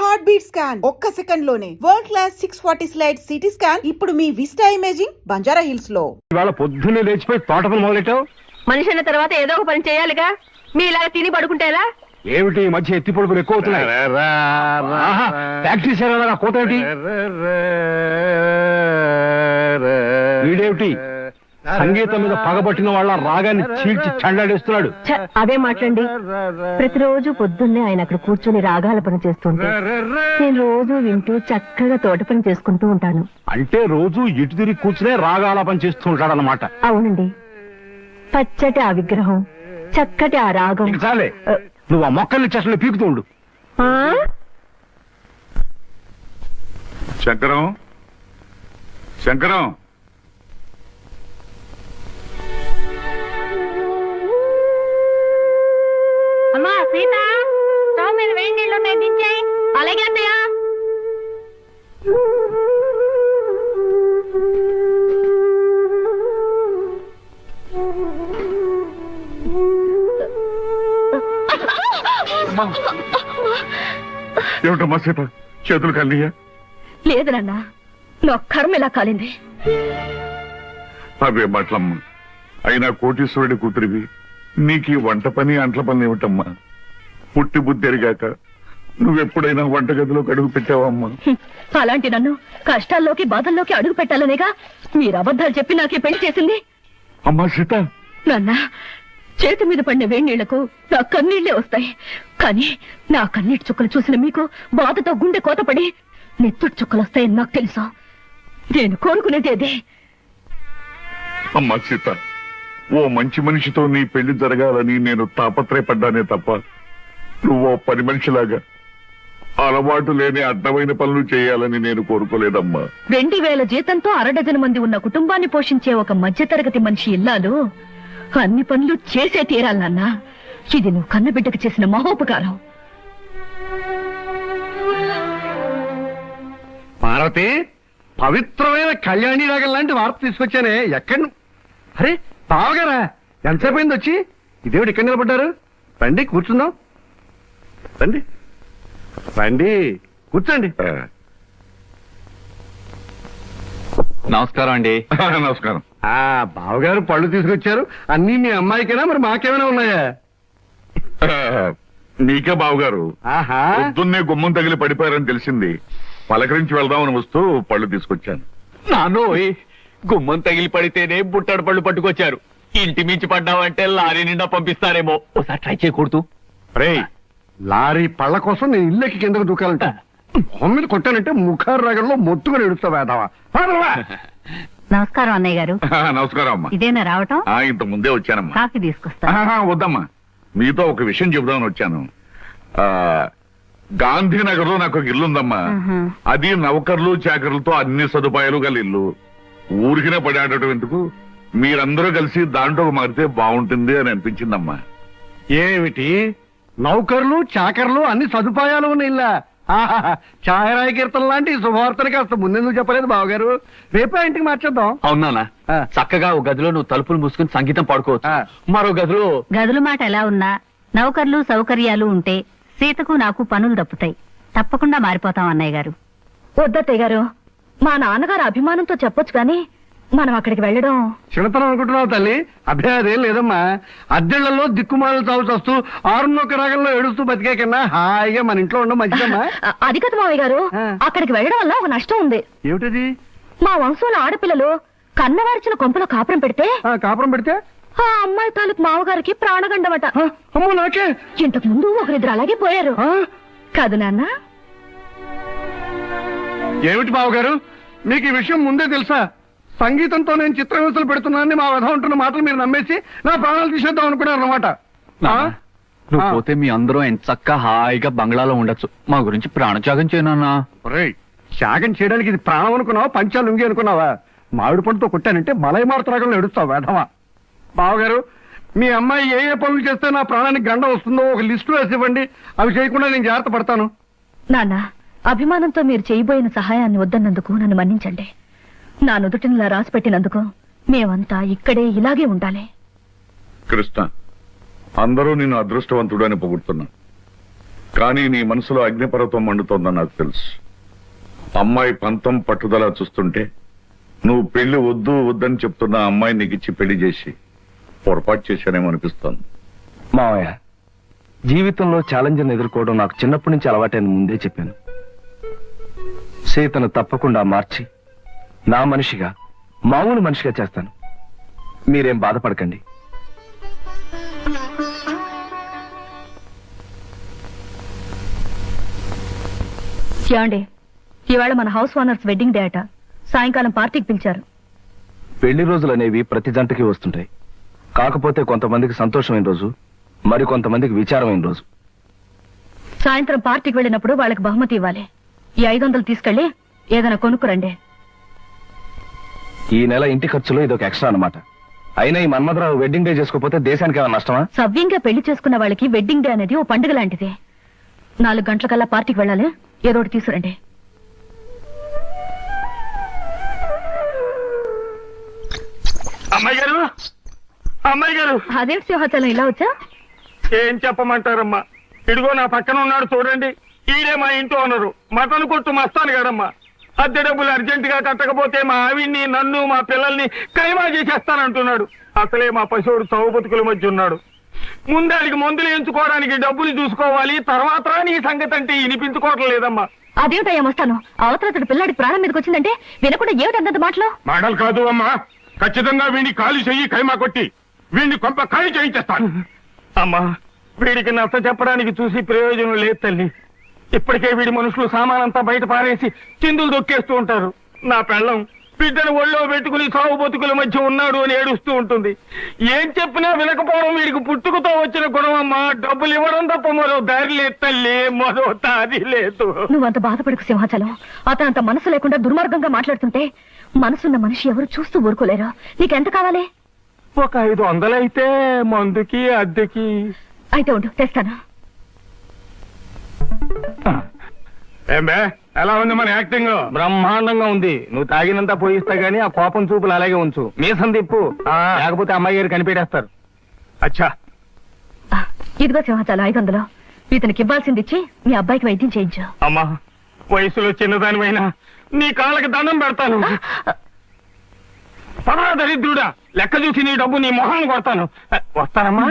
Heart beat scan ఒక్క second లోనే world class 640 slide CT scan ఇప్పుడు మీ విస్టా ఇమేజింగ్ బంజారా హిల్స్ లో. ఇవాళ పొద్దున్నే లేచిపోయి తోట పని మొదలెట్టావు. మనిషి అన్న తర్వాత ఏదో ఒక పని చేయాలిగా. మీ ఇలాగ తిని పడుకుంటేలా? ఏమిటి ఈ మధ్య ఎత్తి పొడుపులు ఎక్కువ అవుతున్నాయి. ప్రాక్టీస్ చేయాలా కోత ఏమిటి? వీడేమిటి సంగీతం మీద పగబట్టిన వాళ్ళ రాగాన్ని చీల్చి చండాడేస్తున్నాడు. అదే మాట్లాడండి. ప్రతిరోజు పొద్దున్నే ఆయన అక్కడ కూర్చొని రాగాల పని చేస్తుంటే నేను రోజు వింటూ చక్కగా తోట పని చేసుకుంటూ ఉంటాను. అంటే రోజు ఇటు తిరిగి కూర్చునే రాగాల పని చేస్తూ ఉంటాడన్నమాట. అవునండి. పచ్చటి ఆ విగ్రహం, చక్కటి ఆ రాగం. చాలే, నువ్వు ఆ మొక్కల్ని చెట్లు పీకుతూ ఉండు. శంకరం, శంకరం, అమ్మా సీత, స్టవ్ మీద వేడి నీళ్ళు ఉన్నాయి, దించేయి. అలాగే అన్నయ్య. ఏమిటమ్మా సీత, చేతులు కలియా? లేదు నాన్న, నా కర్మ ఇలా కాలింది. అవే మాటలమ్మా. అయినా కోటీశ్వరుడి కూతురివి, నీకు ఈ వంట పని అంట్ల పని ఏమిటమ్మా? పుట్టి బుద్ధి ఎరిగాక నువ్వెప్పుడైనా వంటగదిలోకి అడుగు పెట్టావమ్మా? అలాంటి నన్ను కష్టాల్లోకి బాధల్లోకి అడుగు పెట్టాలనేగా మీరు అబద్ధాలు చెప్పి నాకే పెళ్లి చేసింది. అమ్మా సీత, నాన్న, చేతి మీద పడిన వేడి నీళ్లకు నా కన్నీళ్లే వస్తాయి. కానీ నా కన్నీటి చుక్కలు చూసిన మీకు బాధతో గుండె కోతపడి నెత్తుటి చుక్కలు వస్తాయని నాకు తెలుసు. నేను కోరుకునేది అదే. అమ్మా సీత, ఓ మంచి మనిషితో నీ పెళ్లి జరగాలని నేను తాపత్రయపడ్డానే తప్ప నువ్వో పని మనిషిలాగా అలవాటు లేని అడ్డమైన పనులు చేయాలని నేను కోరుకోలేదమ్మా. 2000 జీతంతో 6 మంది ఉన్న కుటుంబాన్ని పోషించే ఒక మధ్యతరగతి మనిషి ఇల్లాలు అన్ని పనులు చేసే తీరాలి నాన్న. ఇది నువ్వు కన్నబిడ్డకు చేసిన మహోపకారం. పార్వతి, పవిత్రమైన కళ్యాణి రాగం లాంటి వార్త తీసుకొచ్చానే. ఎక్కడ? అరే బావగారా, ఎంతసేపు అయింది వచ్చి? ఇదేమిటి ఇక్కడ నిలబడ్డారు? రండి కూర్చుందాం. రండి రండి కూర్చోండి. నమస్కారం అండి. నమస్కారం. బావగారు పళ్ళు తీసుకొచ్చారు. అన్ని మీ అమ్మాయికైనా మరి మాకేమైనా ఉన్నాయా? నీకే బావగారు. ఆహా, పొద్దున్నే గుమ్మం తగిలి పడిపోయారని తెలిసింది. పలకరించి వెళ్దామని వస్తూ పళ్ళు తీసుకొచ్చాను. నాన్నోయ్, గుమ్మం తగిలి పడితేనే బుట్టడు పళ్ళు పట్టుకొచ్చారు. ఇంటి మించి పడ్డావంటే లారీ నిండా పంపిస్తారేమో. ఒకసారి ట్రై చేయకూడదు. రే, లారీ పళ్ళ కోసం నేను ఇల్లెక్కి కిందకు దూకాలంట. మొహం మీద కొట్టానంటే ముఖారు రాగంలో మొత్తుగా ఎడుస్తా వేదావా. నమస్కారం అన్నయ్య గారు. నమస్కారం అమ్మా. ఇదేనా రావటం? ఇంత ముందే వచ్చానమ్మా. కాఫీ తీసుకొస్తా. వద్దమ్మా, మీతో ఒక విషయం చెబుదామని వచ్చాను. గాంధీనగర్ లో నాకు ఒక ఇల్లు ఉందమ్మా. అది నౌకర్లు చాకర్లతో అన్ని సదుపాయాలు గల ఇల్లు. ఊరికినే పడాడటం ఎందుకు, మీరందరూ కలిసి దాంట్లో మారితే బాగుంటుంది అని అనిపించిందమ్మా. ఏమిటి, నౌకర్లు చాకర్లు అన్ని సదుపాయాలు ఉన్న ఇల్లా? ఛాయరాయ కీర్తన లాంటి శుభవార్తని కాస్త ముందెందుకు చెప్పలేదు బావగారు? రేపే ఇంటికి మార్చేద్దాం. అవునా? చక్కగా ఒక గదిలో నువ్వు తలుపులు మూసుకుని సంగీతం పాడుకోవచ్చు. మరో గదుల మాట ఎలా ఉన్నా నౌకర్లు సౌకర్యాలు ఉంటే సీతకు నాకు పనులు తప్పుతాయి. తప్పకుండా మారిపోతాం అన్నయ్య గారు. వద్దత్తయ్య గారు, మా నాన్నగారు అభిమానంతో చెప్పొచ్చు కానీ మనం అక్కడికి వెళ్ళడం చిన్నతనం అనుకుంటున్నావు తల్లి. అభ్యాదేం లేదమ్మా. అద్దెళ్లలో దిక్కుమాలను తాగుతూ 6 రాగంలో ఏడుస్తూ బతికే కన్నా హాయిగా మన ఇంట్లో ఉండడం మంచిదమ్మా. అది కదా మావయ్య గారు, అక్కడికి వెళ్ళడం వల్ల ఒక నష్టం ఉంది. ఏమిటది? మా వంశంలో ఆడపిల్లలు కన్నవారిచిన కొంపలో కాపురం పెడితే ఆ అమ్మాయి తాలూకు మావగారికి ప్రాణగండమట. అమ్మో నాకే. ఇంతకు ముందు ఒకరిద్దరు అలాగే పోయారు కాదు నాన్న? ఏమిటి బావగారు, మీకు ఈ విషయం ముందే తెలుసా? సంగీతంతో నేను చిత్రహింసలు పెడుతున్నానని మా వధ ఉంటున్న మాటలు మీరు నమ్మేసి నా ప్రాణాలు తీసేద్దాం అనుకున్నారు అన్నమాట. నువ్వు పోతే మీ అందరూ ఎంత చక్కగా హాయిగా బంగ్లాలో ఉండొచ్చు. మా గురించి ప్రాణత్యాగం చేయనన్నా. త్యాగం చేయడానికి ఇది ప్రాణం అనుకున్నావా, పంచాలుంగి అనుకున్నావా? మామిడి పండుతో కొట్టానంటే మలై మారుతరాగంలో ఎడుస్తావు వేధవా. బావగారు, మీ అమ్మాయి ఏ ఏ పనులు చేస్తే నా ప్రాణానికి గండ వస్తుందో ఒక లిస్టు వేసి ఇవ్వండి. అవి చేయకుండా నేను జాగ్రత్త పడతాను. నాన్న, అభిమానంతో మీరు చేయబోయిన సహాయాన్ని వద్దన్నందుకు నన్ను మన్నించండి. నా నుదుటినిలా రాసి పెట్టినందుకు మేమంతా ఇక్కడే ఇలాగే ఉండాలి. కృష్ణ, అందరూ నిన్ను అదృష్టవంతుడు అని పొగుడుతున్నా. కానీ నీ మనసులో అగ్నిపర్వతం మండుతోందని నాకు తెలుసు. అమ్మాయి పంతం పట్టుదల చూస్తుంటే నువ్వు పెళ్లి వద్దు వద్దని చెప్తున్న అమ్మాయి నీకు ఇచ్చి పెళ్లి చేసి పొరపాటు చేశానేమో అనిపిస్తోంది. మావయ్య, జీవితంలో ఛాలెంజ్ని ఎదుర్కోవడం నాకు చిన్నప్పటి నుంచి అలవాటైన ముందే చెప్పాను. సీతను తప్పకుండా మార్చి నా మనిషిగా, మామూలు మనిషిగా చేస్తాను. మీరేం బాధపడకండి. ఏమండి, ఇవాళ మన హౌస్ ఓనర్స్ వెడ్డింగ్ డే అట. సాయంకాలం పార్టీకి పిలిచారు. పెళ్లి రోజులు అనేవి ప్రతి జంటకి వస్తుంటాయి. కాకపోతే కొంతమందికి సంతోషమైన రోజు, మరి కొంతమందికి విచారమైన రోజు. సాయంత్రం పార్టీకి వెళ్ళినప్పుడు వాళ్ళకి బహుమతి ఇవ్వాలి. ఈ 500 తీసుకెళ్లి ఏదైనా కొనుక్కురండి. ఈ నెల ఇంటి ఖర్చులో ఇదొక ఎక్స్ట్రా అన్నమాట. అయినా ఈ మన్మధరావు వెడ్డింగ్ డే చేసుకోకపోతే దేశానికి ఏమైనా నష్టమా? సవ్యంగా పెళ్లి చేసుకున్న వాళ్ళకి వెడ్డింగ్ డే అనేది ఓ పండుగ లాంటిది. 4 గంటలకల్లా పార్టీకి వెళ్ళాలి. ఏదో ఒకటి తీసుకురండి. అమ్మాయి గారు, అమ్మాయి గారు, అదేం సింహాచలం ఇలా వచ్చా? ఏం చెప్పమంటారమ్మా? ఇదిగో నా పక్కన ఉన్నాడు చూడండి, ఈడే మా ఇంటి ఓనరు, మటన్ కొట్టు మస్తాను గారమ్మా. అద్దె డబ్బులు అర్జెంట్ గా కట్టకపోతే మా ఆవిడ్ని, నన్ను, మా పిల్లల్ని కైమా చేసేస్తానంటున్నాడు. అసలే మా పశువుడు చౌ బతుకుల మధ్య ఉన్నాడు. ముందాడికి మందులు ఎంచుకోవడానికి డబ్బులు చూసుకోవాలి, తర్వాత నీ సంగతి అంటే వినిపించుకోవటం లేదమ్మా. అదేమిటయ్యా వస్తాను. అవతల పిల్లాడి ప్రాణం మీదకి వచ్చిందంటే వినకుండా ఏమిటంత మాటలు? మాటలు కాదు అమ్మా, ఖచ్చితంగా వీడిని ఖాళీ చెయ్యి, కైమా కొట్టి వీడిని కొంప ఖాళీ చేయించేస్తాను. అమ్మా, వీడికి నచ్చ చెప్పడానికి చూసి ప్రయోజనం లేదు తల్లి. ఇప్పటికే వీడి మనుషులు సామానంతా బయట పారేసి చిందులు దొక్కేస్తూ ఉంటారు. నా పెళ్ళం బిడ్డను ఒళ్ళో పెట్టుకుని సాగు బతుకుల మధ్య ఉన్నాడు అని ఏడుస్తూ ఉంటుంది. ఏం చెప్పినా వినకపోవడం వీడికి పుట్టుకతో వచ్చిన గుణం అమ్మా. డబ్బులు ఇవ్వడం తప్ప మరో దారి లేదు తల్లి, మరో దారి లేదు. నువ్వంత బాధపడకు సింహాచలం. అతనంత మనసు లేకుండా దుర్మార్గంగా మాట్లాడుతుంటే మనసున్న మనిషి ఎవరు చూస్తూ ఊరుకోలేరు. నీకెంత కావాలి? ఒక 500 అయితే మందుకి అద్దెకి. అయితే ఉండు, తెస్తాను. ఏమే, ఎలా ఉంది మన యాక్టింగ్? బ్రహ్మాండంగా ఉంది. నువ్వు తాగినంత పోయిస్తా గానీ ఆ కోపం చూపులు అలాగే ఉంచు. మీసం తిప్పు, లేకపోతే అమ్మాయి గారు కనిపెట్టేస్తారు. అచ్చా, ఇదిగో సింహాచలం 500. ఇతనికి ఇవ్వాల్సింది ఇచ్చి మీ అబ్బాయికి వైద్యం చేయించు. అమ్మా, వయసులో చిన్నదానివైనా నీ కాళ్ళకి దండం పెడతాను. పదా దరిద్రుడా, లెక్క చూసి నీ డబ్బు నీ మొహాన్ని కొడతాను. వస్తానమ్మా.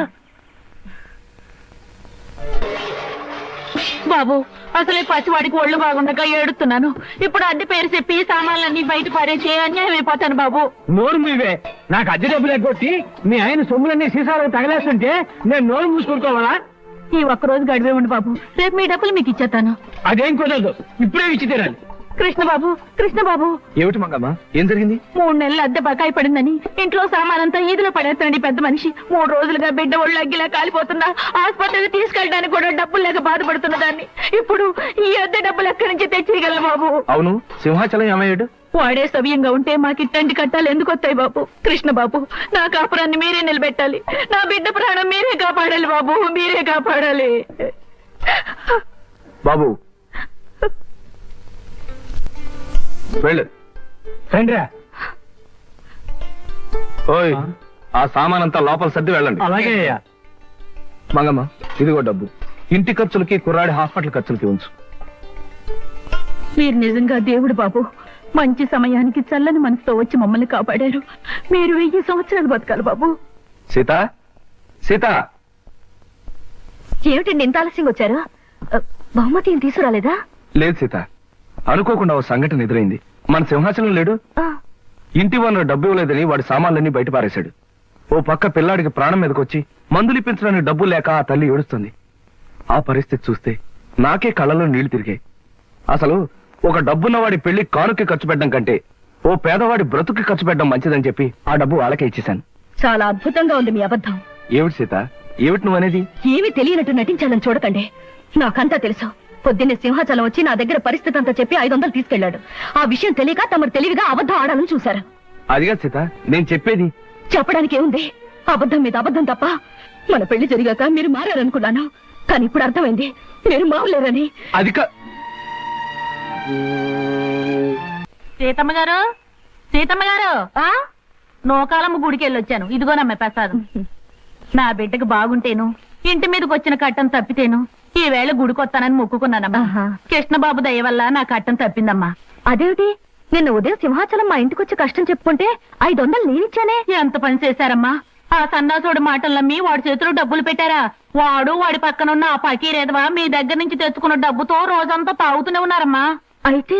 బాబు, అసలే పసివాడికి ఒళ్ళు బాగుండగా ఏడుతున్నాను. ఇప్పుడు అద్దె పేరు చెప్పి సామాన్లన్నీ బయట పారేసి అన్యాయం అయిపోతాను బాబు. నోరు మీవే. నాకు అద్దె డబ్బులు ఎగ్గొట్టి మీ ఆయన సొమ్ములన్నీ సీసాలకు తగలేస్తుంటే నేను నోరు మూసుకుంటావా? ఈ ఒక్కరోజు గడివే ఉండి బాబు, రేపు మీ డబ్బులు మీకు ఇచ్చేస్తాను. అదేం కుదరదు, ఇప్పుడే ఇచ్చి తీరాలి. కృష్ణబాబు, కృష్ణబాబు, ఏమిటి మంగమ్మ, ఏం జరిగింది? 3 నెలలు అద్దె బకాయి పడిందని ఇంట్లో సామానంతా ఈదులో పడేస్తానండి పెద్ద మనిషి. 3 రోజులుగా బిడ్డ ఒళ్ళు అగ్గిలా కాలిపోతున్నా ఆసుపత్రికి తీసుకెళ్ళడానికి కూడా డబ్బులు లేక బాధపడుతున్న దాన్ని ఇప్పుడు ఈ అద్దె డబ్బులు ఎక్కడి నుంచి తెచ్చేయగలను బాబు? అవును, సింహాచలం ఏమయ్యాడు? వాడే సవ్యంగా ఉంటే మాకు ఇట్టంటి కట్టాలు ఎందుకు వస్తాయి బాబు? కృష్ణబాబు, నా కాపురాన్ని మీరే నిలబెట్టాలి. నా బిడ్డ ప్రాణం మీరే కాపాడాలి బాబు, మీరే కాపాడాలి. బాబు వెళ్ళు. రండిరా. ఓయ్, ఆ సామానంతా లోపల సర్ది వెళ్ళండి. అలాగే అయ్యా. మంగమ్మ, ఇదిగో డబ్బు. ఇంటి ఖర్చులకి, కుర్రాడి హాస్పిటల్ ఖర్చులకి ఉంచు. మీరు నిజంగా దేవుడు బాబు. మంచి సమయానికి చల్లని మనసుతో వచ్చి మమ్మల్ని కాపాడారు. మీరు 1000 సంవత్సరాలు బతకాలి బాబు. సీత, సీత, ఏమిటండి ఇంత ఆలస్యంగా వచ్చారు? బహుమతి ఏం తీసుకురాలేదా? లేదు సీత, అనుకోకుండా ఓ సంఘటన ఎదురైంది. మన సింహాచలం లేడు, ఇంటి వనరు డబ్బు ఇవ్వలేదని వాడి సామాన్లన్నీ బయట పారేశాడు. ఓ పక్క పిల్లాడికి ప్రాణం మీదకొచ్చి మందులు ఇప్పించడానికి డబ్బులు లేక ఆ తల్లి ఏడుస్తుంది. ఆ పరిస్థితి చూస్తే నాకే కళ్ళలో నీళ్లు తిరిగాయి. అసలు ఒక డబ్బున్న వాడి పెళ్లి కానుకి ఖర్చు పెట్టడం కంటే ఓ పేదవాడి బ్రతుకి ఖర్చు పెట్టడం మంచిదని చెప్పి ఆ డబ్బు వాళ్ళకే ఇచ్చేశాను. చాలా అద్భుతంగా ఉంది మీ అబద్ధం. ఏమిటి సీత, ఏమిటి నువ్వనేది? ఏమీ తెలియనట్టు నటించాలని చూడకండి. నాకంతా తెలుసు. పొద్దున్నే సింహాచలం వచ్చి నా దగ్గర పరిస్థితి అంతా చెప్పి 500 తీసుకెళ్లాడు. ఆ విషయం తెలియక తమరు తెలివిగా అబద్ధం ఆడాలని చూశారు. అదిగా సీత, నేను చెప్పేది. చెప్పడానికి ఏముంది? అబద్ధం మీద అబద్ధం తప్ప. మన పెళ్లి జరిగాక మీరు మారారనుకున్నాను, కానీ ఇప్పుడు అర్థమైంది మీరు మారలేరని. అదిక సీతమ్మ గారు, సీతమ్మ గారు, నోకాలమ్మ గుడికి వెళ్ళొచ్చాను. ఇదిగోనమ్మ ప్రసాదం. నా బిడ్డకు బాగుంటేను, ఇంటి మీదకి వచ్చిన కట్టం తప్పితేను ఈ వేళ గుడికొత్తానని మొక్కుకున్నానమ్మా. ఆహా. కృష్ణబాబు దయ వల్ల నా కట్టం తప్పిందమ్మా. అదేమిటి నిన్న ఉదయం సింహాచలం మా ఇంటికి వచ్చి కష్టం చెప్పుకుంటే 500 నేనిచ్చానే. ఎంత పని చేశారమ్మా. ఆ సన్నాసుడు మాటలు నమ్మి వాడి చేతిలో డబ్బులు పెట్టారా? వాడు వాడి పక్కనున్న ఆ పకీరేదవా మీ దగ్గర నుంచి తెచ్చుకున్న డబ్బుతో రోజంతా తాగుతూనే ఉన్నారమ్మా. అయితే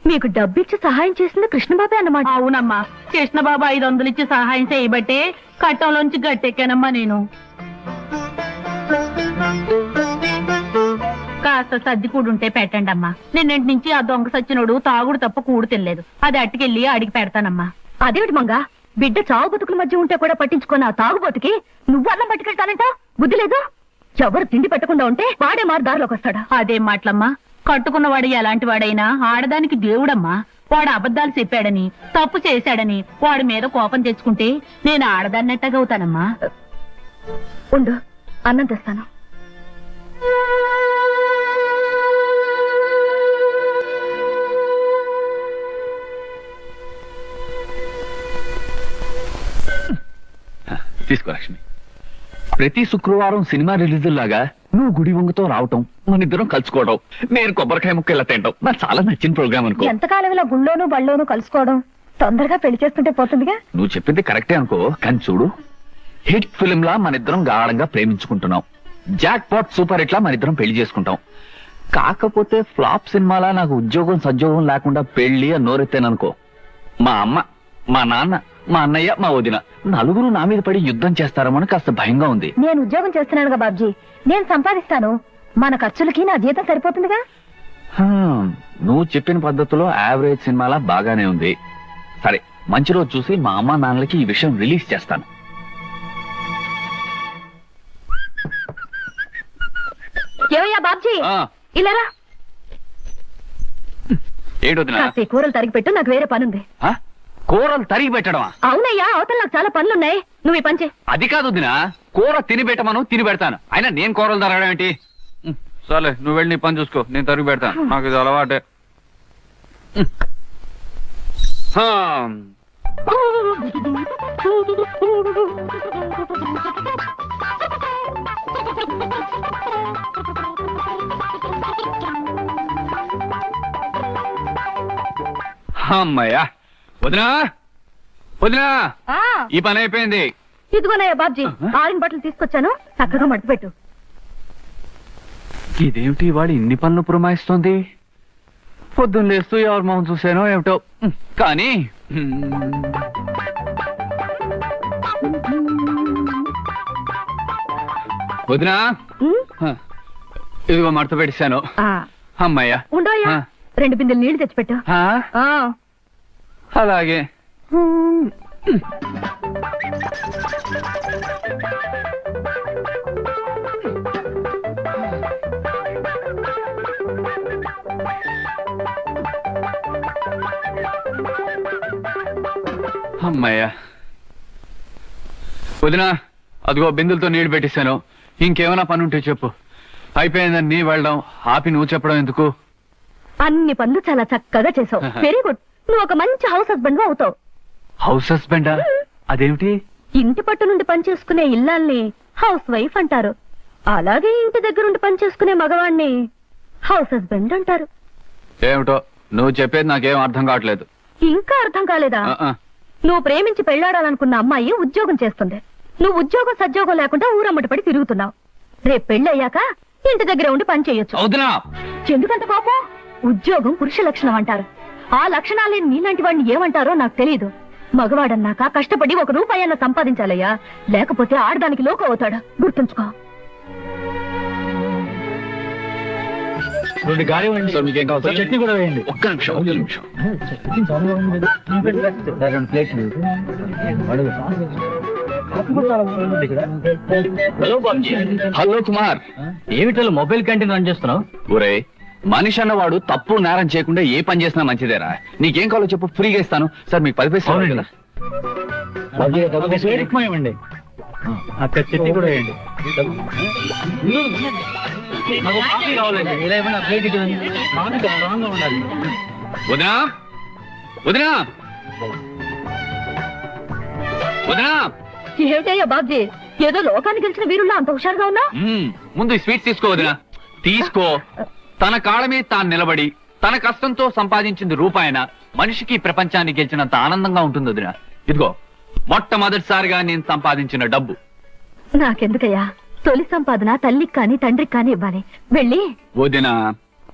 మీకు డబ్బిచ్చి సహాయం చేసింది కృష్ణబాబే అన్నమాట. అవునమ్మా, కృష్ణబాబు 500 ఇచ్చి సహాయం చేయబట్టే కట్టంలోంచి గట్టెక్కానమ్మా నేను. కాస్త సర్ది కూడుంటే పెట్టండి అమ్మా. నిన్నటి నుంచి ఆ దొంగ సచ్చినోడు తాగుడు తప్ప కూడు తినలేదు. అది అట్టుకెళ్ళి అడిగి పెడతానమ్మా. అదేమిటి మంగా, బిడ్డ చావు బతుకుల మధ్య ఉంటే కూడా పట్టించుకున్న ఆ తాగుబోతుకి నువ్వు అన్నం పట్టుకెళ్తానంట? బుద్ధి లేదు. ఎవరు తిండి పెట్టకుండా ఉంటే వాడే మారు దారిలోకి వస్తాడా? అదేం మాటలమ్మా. కట్టుకున్నవాడు ఎలాంటి వాడైనా ఆడదానికి దేవుడమ్మా. వాడు అబద్ధాలు చెప్పాడని, తప్పు చేశాడని వాడి మీద కోపం తెచ్చుకుంటే నేను ఆడదాన్నట్టగవుతానమ్మా. ఉండు, అన్నం తెస్తాను. తీసుకో లక్ష్మి. ప్రతి శుక్రవారం సినిమా రిలీజుల్లాగా నువ్వు గుడి వంగుతో రావటం, మన ఇద్దరం కలుసుకోవడం, నేను కొబ్బరికాయ ముక్క ఇలా తింటాం నాకు చాలా నచ్చిన ప్రోగ్రామ్ అనుకో. ఎంతకాలం ఇలా గుళ్ళోను బళ్ళోను కలుసుకోవడం? తొందరగా పెళ్లి చేసుకుంటే పోతుందిగా. నువ్వు చెప్పింది కరెక్టే అనుకో, కానీ చూడు, హిట్ ఫిల్మ్ లా మన ఇద్దరం గాఢంగా ప్రేమించుకుంటున్నాం. జాక్ పాట్ సూపర్ హిట్ లా మన ఇద్దరం పెళ్లి చేసుకుంటాం. కాకపోతే ఫ్లాప్ సినిమాలా నాకు ఉద్యోగం సద్యోగం లేకుండా పెళ్లి అని నోరెత్తాననుకో, మా అమ్మ, మా నాన్న, మా అన్నయ్య, మా వదిన నలుగురు నా మీద పడి యుద్ధం చేస్తారమని కాస్త భయంగా ఉంది. నేను ఉద్యోగం చేస్తున్నానుగా బాబ్జీ, నేను సంపాదిస్తాను. మన ఖర్చులకి నా జీతం సరిపోతుందిగా. నువ్వు చెప్పిన పద్ధతిలో యావరేజ్ సినిమాలా బాగానే ఉంది. సరే, మంచి రోజు చూసి మా అమ్మ నాన్నలకి ఈ విషయం రిలీజ్ చేస్తాను. ఏమయ్యా బాబ్జీ, ఆ, ఇలారా. ఏంటొదినా? కాస్త ఈ కూరలు తరిగి పెట్టు, నాకు వేరే పనుంది. ఆ? కూరలు తరిగి పెట్టడమా? అవునయ్యా, అవతల నాకు చాలా పనులున్నాయి. నువ్వు ఈ పని చేయి. అది కాదు వదినా, కూర తిని పెట్టమను, తిని పెడతాను. అయినా నేను కూరలు తరగడం ఏంటి? సరే, నువ్వు వెళ్ళి నీ పని చూసుకో, నేను తరిగి పెడతాను. నాకు ఇది అలవాటే. అమ్మయ్యా, వదినా వదినా, ఈ పని అయిపోయింది. ఇదిగోనయ్యా బాబ్జీ, ఆరిన బట్టలు తీసుకొచ్చాను, చక్కగా మడత పెట్టు. ఇదేమిటి వాడు ఇన్ని పనులు పురమాయిస్తోంది? పొద్దున్న లేస్తూ ఎవరి మొహం చూసానో ఏమిటో. కానీ వదినా, ఇదిగో మడత పెట్టేశాను. అమ్మయ్యా. ఉండోయ్యా, 2 బిందెలు నీళ్లు తెచ్చిపెట్టు. అలాగే. అమ్మయ్యా. వదినా, అదిగో బిందులతో నీళ్లు పెట్టేశాను. ఇంకేమైనా పని ఉంటే చెప్పు. అయిపోయిందని నీ వెళ్ళడం ఆపి నువ్వు చెప్పడం ఎందుకు? అన్ని పనులు చాలా చక్కగా చేసావు. Very good. నువ్వు ఒక మంచి హౌస్ హస్బెండ్ అవుతావు. హౌస్ హస్బెండా? అదేమిటి? ఇంటి పట్టు నుండి పని చేసుకునే ఇల్లాల్ని హౌస్ వైఫ్ అంటారు. అలాగే ఇంటి దగ్గరుండి పని చేసుకునే మగవాణ్ణి హౌస్ హస్బెండ్ అంటారు. ఏమిటో నువ్వు చెప్పేది నాకేం అర్థం కావట్లేదు. ఇంకా అర్థం కాలేదా? నువ్వు ప్రేమించి పెళ్లాడాలనుకున్న అమ్మాయి ఉద్యోగం చేస్తుంది. నువ్వు ఉద్యోగం సద్యోగం లేకుండా ఊరమ్మటి పడి తిరుగుతున్నావు. రేపు పెళ్ళయ్యాక ఇంటి దగ్గర ఉండి పని చేయొచ్చు. ఎందుకంత పాపం? ఉద్యోగం పురుష లక్షణం అంటారు. ఆ లక్షణాలేని నీలాంటి వాడిని ఏమంటారో నాకు తెలియదు. మగవాడన్నాక కష్టపడి 1 రూపాయన్న సంపాదించాలయ్యా, లేకపోతే ఆడదానికి లోకు అవుతాడు. గుర్తుంచుకో. చట్నీ కూడా వేయండి. ఒక్క నిమిషం. హలో కుమార్, ఏమిటో మొబైల్ క్యాంటీన్ రన్ చేస్తున్నావు? ఒరే, మనిషి అన్నవాడు తప్పు నేరం చేయకుండా ఏ పని చేసినా మంచిదేరా. నీకేం కావాలో చెప్పు, ఫ్రీగా ఇస్తాను. సార్ మీకు 10 పైసలు కదా. ఇవ్వండి. అక్కడ చట్నీ కూడా వేయండి. వదినా వదినా వదినా. ఏమిటయ్యా బాబ్జీ, ఏదో లోకాన్ని గెలిచిన వీరుల్లో అంత హుషారుగా ఉన్నా? ముందు ఈ స్వీట్స్ తీసుకో వదినా. తీసుకో. తన కాళ్ళ మీద తాను నిలబడి తన కష్టంతో సంపాదించింది రూపాయన మనిషికి ప్రపంచాన్ని గెలిచినంత ఆనందంగా ఉంటుంది వదిన. ఇదిగో మొట్టమొదటిసారిగా నేను సంపాదించిన డబ్బు. నాకెందుకయ్యా, తొలి సంపాదన తల్లికి కాని తండ్రికి కాని ఇవ్వాలి. వెళ్ళి వదిన,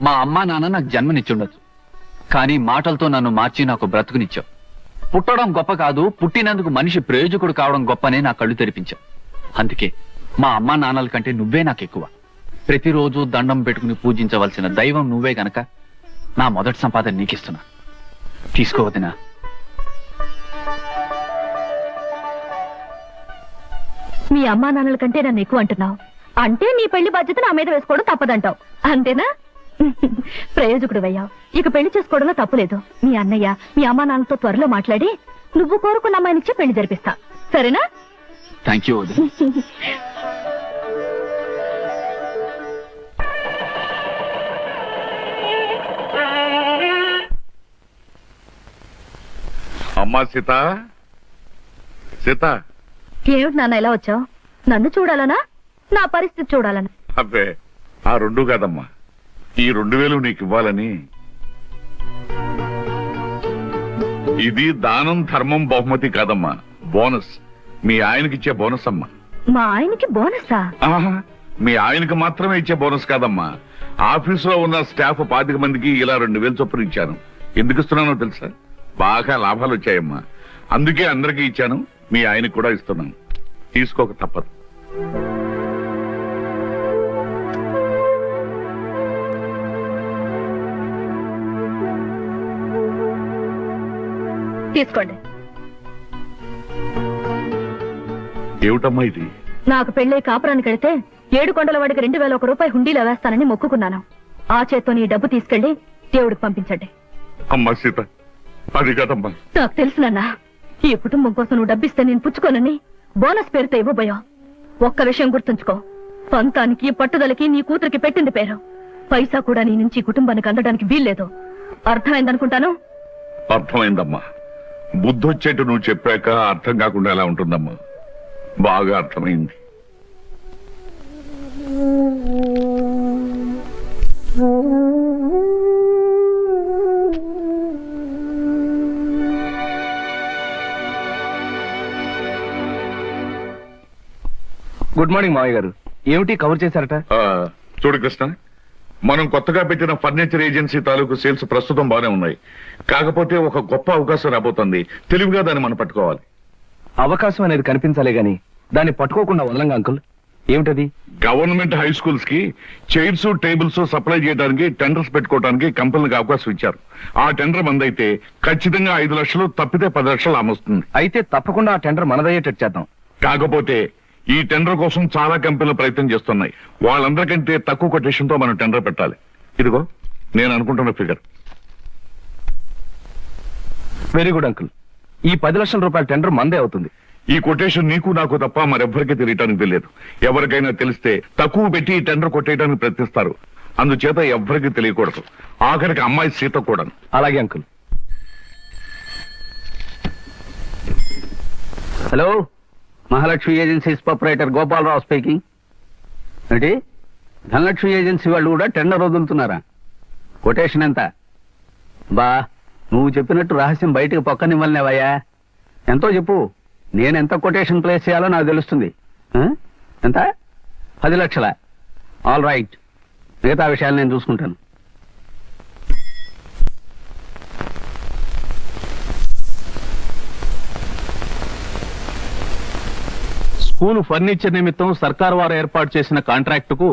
మా అమ్మా నాన్న నాకు జన్మనిచ్చుండొచ్చు, కానీ మాటలతో నన్ను మార్చి నాకు బ్రతుకునిచ్చావు. పుట్టడం గొప్ప కాదు, పుట్టినందుకు మనిషి ప్రయోజకుడు కావడం గొప్పనే నా కళ్ళు తెరిపించావు. అందుకే మా అమ్మా నాన్నల కంటే నువ్వే నాకు ఎక్కువ. ప్రతిరోజు దండం పెట్టుకుని పూజించవలసిన దైవం నువ్వే గనక నా మొదటి సంపాదన నీకిస్తున్నా. తీసుకో వదినా. మీ అమ్మా నాన్నల కంటే నన్ను ఎక్కువ అంటున్నావు అంటే నీ పెళ్లి బాధ్యత నా మీద వేసుకోవడం తప్పదంటావు, అంతేనా? ప్రయోజకుడు అయ్యావు, ఇక పెళ్లి చేసుకోవడంలో తప్పులేదు. మీ అన్నయ్య మీ అమ్మా నాన్నలతో త్వరలో మాట్లాడి నువ్వు కోరుకున్న అమ్మాయినిచ్చి పెళ్లి జరిపిస్తా, సరేనా? థ్యాంక్ యూ వదినా. అమ్మా సీత, సీత. ఏమిటి నాన్న ఇలా వచ్చావు? నన్ను చూడాలనా నా పరిస్థితి చూడాలనా? అబ్బే, ఆ రెండు కాదమ్మా, ఈ 2000 నీకు ఇవ్వాలని. ఇది దానం ధర్మం బహుమతి కాదమ్మా, బోనస్. మీ ఆయనకిచ్చే బోనస్ అమ్మా. మా ఆయనకి బోనసా? ఆహా, మీ ఆయనకి మాత్రమే ఇచ్చే బోనస్ కాదమ్మా. ఆఫీసులో ఉన్న స్టాఫ్ 25 మందికి ఇలా 2000 చొప్పున ఇచ్చాను. ఎందుకు ఇస్తున్నానో తెలుసా? బాగా లాభాలు వచ్చాయమ్మా, అందుకే అందరికీ ఇచ్చాను. మీ ఆయనకు కూడా ఇస్తున్నాను, తీసుకోక తప్పదు. తీసుకోండి. ఏమిటమ్మా ఇది? నాకు పెళ్ళై కాపురానికి వెళితే 7 కొండల వాడికి 2001 రూపాయి హుండీలో వేస్తానని మొక్కుకున్నాను. ఆ చేత్తో నీ డబ్బు తీసుకెళ్లి దేవుడికి పంపించండి. అమ్మా సీత, అది కాదమ్మా. నాకు తెలుసునన్నా, ఈ కుటుంబం కోసం నువ్వు డబ్బిస్తే నేను పుచ్చుకోనని బోనస్ పేరుతో ఇవ్వబోయా. ఒక్క విషయం గుర్తుంచుకో, పంతానికి పట్టుదలకి నీ కూతురికి పెట్టింది పేరు. పైసా కూడా నీ నుంచి కుటుంబానికి అందడానికి వీల్లేదు. అర్థమైందనుకుంటాను. అర్థమైందమ్మా. బుద్ధొచ్చేట్టు నువ్వు చెప్పాక అర్థం కాకుండా ఎలా ఉంటుందమ్మా? బాగా అర్థమైంది. గుడ్ మార్నింగ్ మావయ్య గారు. ఏమిటి కవర్ చేశారట? చూడు కృష్ణ, మనం కొత్తగా పెట్టిన ఫర్నిచర్ ఏజెన్సీ తాలూకు సేల్స్ ప్రస్తుతం బానే ఉన్నాయి. కాకపోతే ఒక గొప్ప అవకాశం రాబోతుంది. తెలివిగా దాన్ని మనం పట్టుకోవాలి. అవకాశం అనేది కనిపించాలే గాని దాన్ని పట్టుకోకుండా వదలంగా అంకుల్. ఏమిటది? గవర్నమెంట్ హై స్కూల్స్ కి చైర్స్ టేబుల్స్ సప్లై చేయడానికి టెండర్స్ పెట్టుకోవడానికి కంపెనీలకు అవకాశం ఇచ్చారు. ఆ టెండర్ మందైతే ఖచ్చితంగా 5 లక్షలు, తప్పితే 10 లక్షలు ఆమొస్తుంది. అయితే తప్పకుండా ఆ టెండర్ మనదయ్యేటట్టు చేద్దాం. కాకపోతే ఈ టెండర్ కోసం చాలా కంపెనీలు ప్రయత్నం చేస్తున్నాయి. వాళ్ళందరికంటే తక్కువ కొటేషన్ తో మనం టెండర్ పెట్టాలి. ఇదిగో నేను అనుకుంటున్న ఫిగర్. Very good uncle. ఈ 10 లక్షల రూపాయల టెండర్ మందే అవుతుంది. ఈ కొటేషన్ నీకు నాకు తప్ప మరెవ్వరికీ తెలియటానికి తెలియదు. ఎవరికైనా తెలిస్తే తక్కువ పెట్టి ఈ టెండర్ కొట్టేయడానికి ప్రయత్నిస్తారు. అందుచేత ఎవ్వరికీ తెలియకూడదు. ఆఖరికి అమ్మాయి సీత కూడా. అలాగే uncle. Hello, Mahalakshmi agencies proprietor Gopalarao speaking. ఏంటి, ధనలక్ష్మి ఏజెన్సీ వాళ్ళు కూడా టెండర్ వదులుతున్నారా? కొటేషన్ ఎంత? బా, నువ్వు చెప్పినట్టు రహస్యం బయటకు పొక్కనివ్వలేవయ్యా. ఎంతో చెప్పు, నేను ఎంత కొటేషన్ ప్లేస్ చేయాలో నాకు తెలుస్తుంది. ఎంత? 10 లక్షల. ఆల్ రైట్, మిగతా విషయాలు నేను చూసుకుంటాను. స్కూల్ ఫర్నిచర్ నిమిత్తం సర్కార్ వారు ఏర్పాటు చేసిన కాంట్రాక్టుకు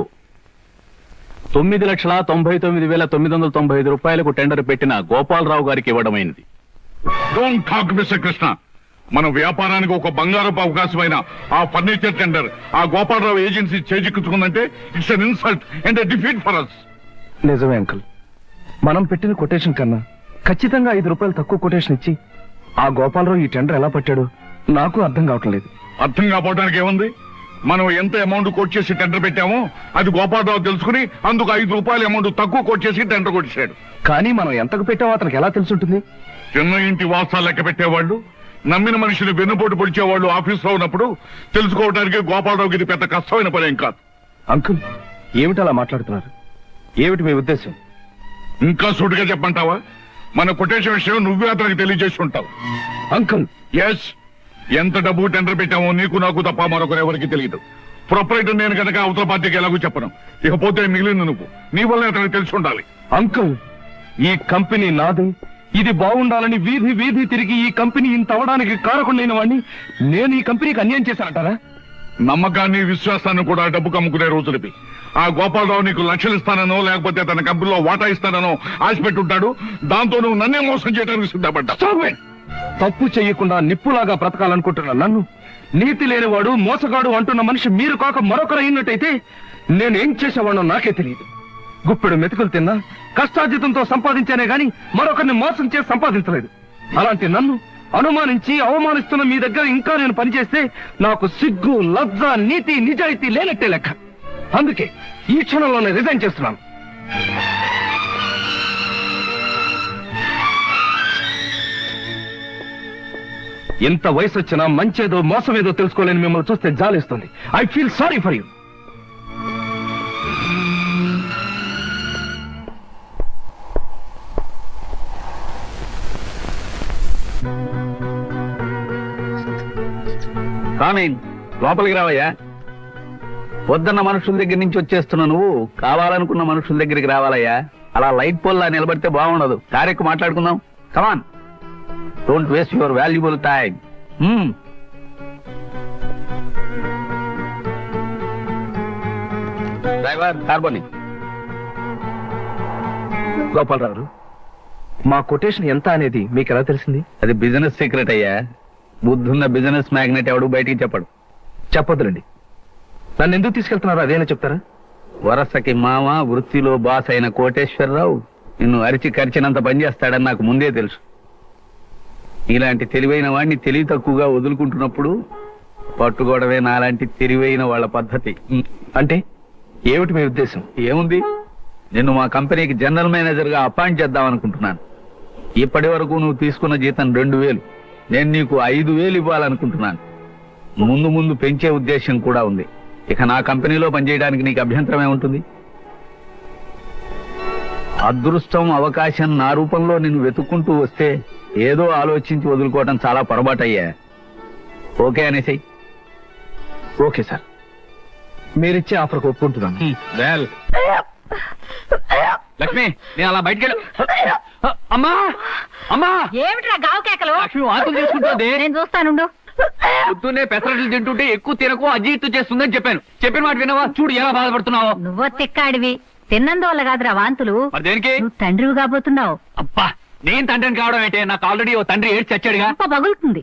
9,99,995 రూపాయలకు టెండర్ పెట్టిన గోపాలరావు గారికి ఇవ్వడమైంది. Don't talk mister Krishna. మన వ్యాపారానికి ఒక బంగారపు అవకాశమైన ఆ ఫర్నిచర్ టెండర్ ఆ గోపాలరావు ఏజెన్సీ చేజిక్కుందంటే it's an insult and a defeat for us. నిజమే అంకుల్. మనం పెట్టిన కొటేషన్ కన్నా ఖచ్చితంగా 5 రూపాయలు తక్కువ కొటేషన్ ఇచ్చి ఆ గోపాలరావు ఈ టెండర్ ఎలా పట్టాడు నాకు అర్థం కావటం లేదు. అర్థం కాకపోవడానికి ఏముంది? మనం ఎంత అమౌంట్ కోట్ చేసి టెండర్ పెట్టామో అది గోపాలరావు తెలుసుకుని అందుకు 5 రూపాయల అమౌంట్ తక్కువ కోట్ చేసి టెండర్ కొట్టేశాడు. కానీ మనం ఎంతకు పెట్టామో అతనికి ఎలా తెలుసుంటుంది? చిన్న ఇంటి వాసాలు లెక్క పెట్టేవాళ్ళు, నమ్మిన మనిషిని వెన్నుపోటు పొడిచేవాళ్ళు ఆఫీస్లో ఉన్నప్పుడు తెలుసుకోవడానికి గోపాలరావుకి ఇది పెద్ద కష్టమైన పనేం కాదు. అంకుల్, ఏమిటి అలా మాట్లాడుతున్నారు? ఏమిటి మీ ఉద్దేశం? ఇంకా సూటిగా చెప్పంటావా? మన కొటేషన్ విషయం నువ్వే అతనికి తెలియజేసి ఉంటావు. అంకుల్, ఎస్, ఎంత డబ్బు టెండర్ పెట్టామో నీకు నాకు తప్ప మరొకరెవరికి తెలియదు. ప్రొపరేటర్ నేను కనుక అవతల పార్టీకి ఎలాగో చెప్పను. ఇకపోతే మిగిలింది నువ్వు. నీ వల్ల అతనికి తెలిసి ఉండాలి. అంకుల్, ఈ కంపెనీ నాదే. ఇది బాగుండాలని వీధి వీధి తిరిగి ఈ కంపెనీ ఇంత అవడానికి కారకుండైన వాడిని నేను ఈ కంపెనీకి అన్యాయం చేశానంటారా? నమ్మకాన్ని విశ్వాసాన్ని కూడా డబ్బుకు అమ్ముకునే రోజులవి. ఆ గోపాలరావు నీకు లక్షలు ఇస్తానో లేకపోతే తన కంపెనీలో వాటా ఇస్తానో ఆశ పెట్టుంటాడు. దాంతో నువ్వు నన్నే మోసం చేయడానికి సిద్ధపడ్డా. తప్పు చెయ్యకుండా నిప్పులాగా బ్రతకాలనుకుంటున్నా నన్ను నీతి లేనివాడు, మోసగాడు అంటున్న మనిషి మీరు కాక మరొకరు అయినట్టయితే నేనేం చేసేవాడో నాకే తెలియదు. గుప్పెడు మెతుకులు తిన్నా కష్టార్జితంతో సంపాదించానే గాని మరొకరిని మోసం చేసి సంపాదించలేదు. అలాంటి నన్ను అనుమానించి అవమానిస్తున్న మీ దగ్గర ఇంకా నేను పనిచేస్తే నాకు సిగ్గు, లజ్జ, నీతి, నిజాయితీ లేనట్టే లెక్క. అందుకే ఈ క్షణంలోనే రిజైన్ చేస్తున్నాను. ఎంత వయసు వచ్చినా మంచేదో మోసమేదో తెలుసుకోలేని మిమ్మల్ని చూస్తే జాలేస్తుంది. I feel sorry for you. Come in, లోపలికి రావయ్యా. వద్దన్న మనుషుల దగ్గర నుంచి వచ్చేస్తున్నా నువ్వు కావాలనుకున్న మనుషుల దగ్గరికి రావాలయ్యా. అలా లైట్ పోల్లా నిలబడితే బాగుండదు. కారెక్కు మాట్లాడుకుందాం. Come on, don't waste your valuable time. Driver, కార్బోని. గోపాలరావు, మా కొటేషన్ ఎంత అనేది మీకు ఎలా తెలిసింది? అది బిజినెస్ సీక్రెట్ అయ్యా. బుద్ధున్న బిజినెస్ మ్యాగ్నెట్ ఎవడు బయటికి చెప్పడు. చెప్పొద్దులండి. నన్ను ఎందుకు తీసుకెళ్తున్నారు అదేనా చెప్తారా? వరసకి మామ, వృత్తిలో బాస్ అయిన కోటేశ్వరరావు నిన్ను అరిచి కరిచినంత పనిచేస్తాడని నాకు ముందే తెలుసు. ఇలాంటి తెలివైన వాడిని తెలివి తక్కువగా వదులుకుంటున్నప్పుడు పట్టుకోవడమే నాలాంటి తెలివైన వాళ్ళ పద్ధతి. అంటే ఏమిటి మీ ఉద్దేశం? ఏముంది, నిన్ను మా కంపెనీకి జనరల్ మేనేజర్ గా అపాయింట్ చేద్దాం అనుకుంటున్నాను. ఇప్పటి వరకు నువ్వు తీసుకున్న జీతం 2000. నేను నీకు 5000 ఇవ్వాలనుకుంటున్నాను. ముందు ముందు పెంచే ఉద్దేశం కూడా ఉంది. ఇక నా కంపెనీలో పనిచేయడానికి నీకు అభ్యంతరమే ఉంటుంది. అదృష్టం, అవకాశం నా రూపంలో నిన్ను వెతుక్కుంటూ వస్తే ఏదో ఆలోచించి వదులుకోవటం చాలా పొరపాటయ్యా. ఓకే అనేసి. ఓకే సార్, మీరిచ్చే ఆఫర్కి ఒప్పుకుంటున్నాను. లక్ష్మి, నేను అలా బయటకెళ్ళ. అమ్మా, అమ్మా, ఏమిట్రా గావు కేకలు? లక్ష్మి వాంతులు చేసుకుంటుంది. నేను చూస్తానుండు. పొద్దున్నే పెసరట్లు తింటుంటే ఎక్కువ తినకు, అజీర్తి చేస్తుందని చెప్పాను. చెప్పిన మాట వినవా? చూడు ఎలా బాధపడుతున్నావు. నువ్వో తిక్కాడివి. తిన్నందువల్ల కాదురా వాంతులు. మరి దేనికి? నువ్వు తండ్రివి కాబోతున్నావు. అబ్బా, నేను తండ్రిని కావడం ఏంటే? నాకు ఆల్రెడీ ఓ తండ్రి ఏడ్చి చచ్చాడుగా. పగులుతుంది.